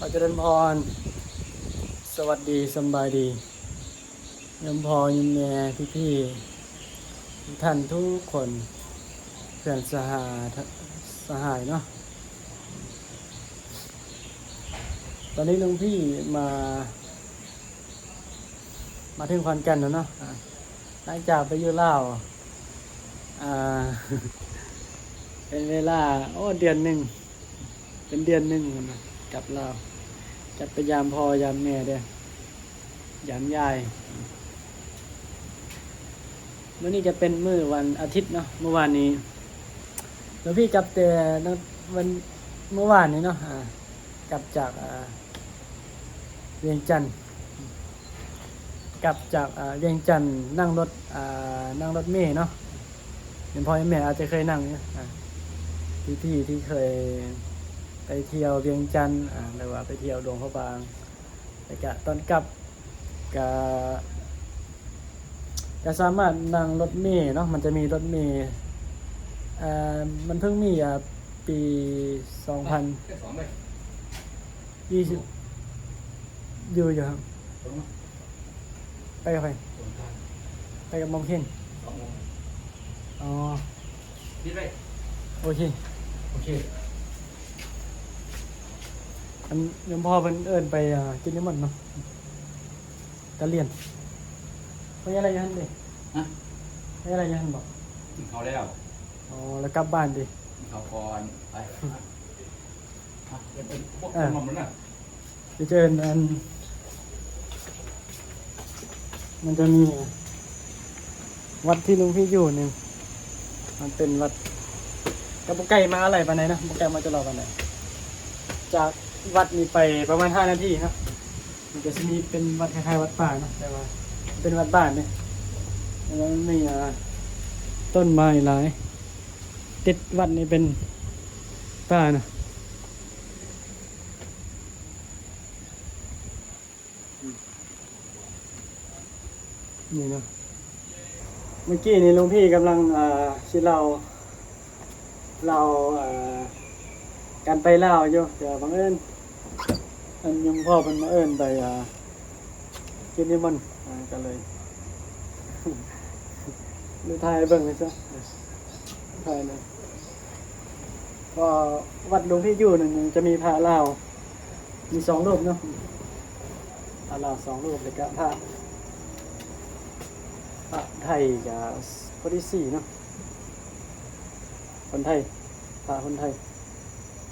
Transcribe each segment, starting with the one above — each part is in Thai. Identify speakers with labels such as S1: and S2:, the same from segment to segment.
S1: ขอเจริญพรสวัสดีสบายดียมพอยมแม่พี่ทุกท่านทุกคนเพื่อนสหายเนาะตอนนี้หลวงพี่มาถึงขอนแก่นแล้วเนาะหลังจากไปอยู่ลาวอ่า เป็นเวลาเดือนหนึ่งเป็นเดือนหนึ่งนะกลับลาวกลับไปยามพ่อยามแม่เด้อยามยายเมื่อนี้จะเป็นมื้อวันอาทิตย์เนาะเมื่อวานนี้แล้วพี่กลับแต่วันเมื่อวานนี้เนาะกลับจากเวียงจันทร์กลับจากเวียงจันทร์นั่งรถเมล์เนาะเห็นพ่อแม่อาจจะเคยนั่งเนี่ยพี่ที่เคยไปเที่ยวเวียงจันทร์หรือว่าไปเที่ยวหลวงพระบางแต่กะตอนกลับก็สามารถนั่งรถเมล์เนาะมันจะมีรถเมล์มันเพิ่งมีปี2020อยู่ครับไปกับใครไปกับมอมเคนอ๋อโอเคอันยมพ่อเพิ่นเอิ้นไปกินน้ำมันเนาะตะเลียนไปอะไรอยังหั่นดิไปอะไรอยังหั่นบอก
S2: กินเขาวแล้ว
S1: อ๋อแล้วกลับบ้านดิ
S2: กินเขาวก่อนไปเป็นพวกขนมนั่นน่ะ
S1: จะเจอมันจะมีวัดที่ลุงพี่อยู่หนึ่งมันเป็นวัดกับบุกไก่มาอะไรปานไหนนะบุกไก่มาจะรอปานไหนจากวัดนี้ไปประมาณ5 นาทีครับมันจะมีเป็นวัดคล้ายๆวัดป่านะแต่ว่าเป็นวัดบ้านเนี่ยแล้วมีต้นไม้หลายติดวัดนี้เป็นป่านะนี่นะเมื่อกี้นี่หลวงพี่กำลังคิดเราการไปลาวอยู่เดี๋ยวบังเอิญอันยมพ่อเป็นมาเอิญไปกินนิมนต์ก็เลย ดูถ่ายเบิ่งเลยซะถ่ายเลยก็วัดหลวงพี่อยู่หนึ่งจะมีพระลาวมี2 รูปเนาะพระลาว2 รูปแล้วก็พระไทยกับคนที่4เนาะคนไทยพระคนไทย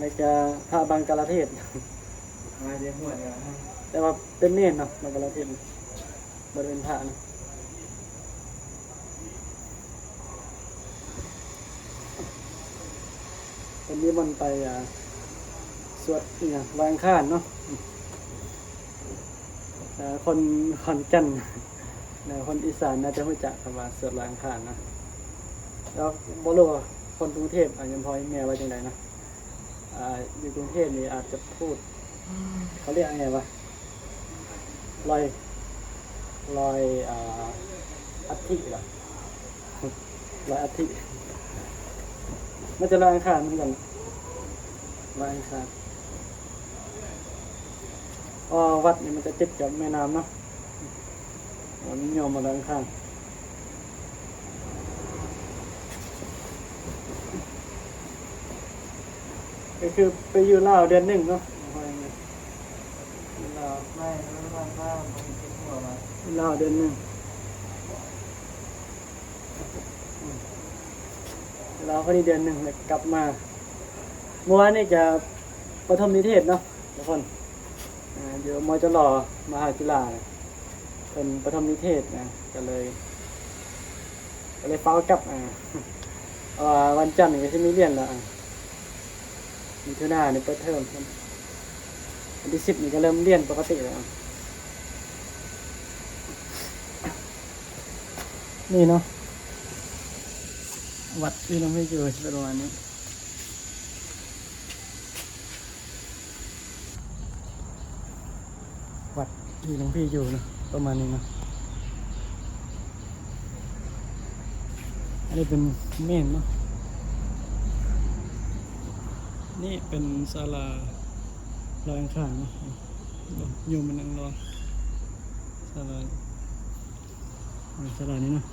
S1: แล้วก็พระบังกลาเทศแต่ว่าเป็นเนรเนาะบังกลาเทศบริเวณพระนะวันนี้มันไปสวดอย่างวางข้านเนาะคนขอนแก่นคนอีสานน่าจะรู้จักคำว่าสวดวางข้านนะแล้วบ่รู้ว่าคนกรุงเทพยังพอแม่ว่าจังไดนะอยู่กรุงเทพนี่อาจจะพูดเขาเรียกไงวะลอยอัฐิเหรอลอยอัฐิมันจะลอยอังคารเหมือนกันลอยอังคารวัดนี่มันจะติดกับแม่น้ำเนาะวันนี้โยมมาลอยอังคารก็คือไปอยู่ลาวเดือน1เนาะลาวไม่ว่าผมคิดว่าลาวเดือน1ลาวพอดีเดือน1แล้วกลับมาเมื่อวานนี่จะประถมนิเทศเนาะทุกคนเดี๋ยวมจรมหาจุฬาเป็นประถมนิเทศนะก็เลยเฝ้ากลับวันจันทร์นี่ก็จะมีเรียนแล้วมิถุนายนนี่เปิดเทอมวันที่10นี่ก็เริ่มเรียนปกติแล้วนี่เนาะวัดที่เราไม่อยู่เป็นประมาณนี้วัดที่หลวงพี่อยู่นะประมาณนี้นะอันนี้เป็นเมนเนาะนี่เป็นศาลา ลอยข้างๆเนาะโยมมันนั่งรอสลายสลายนี้เนาะ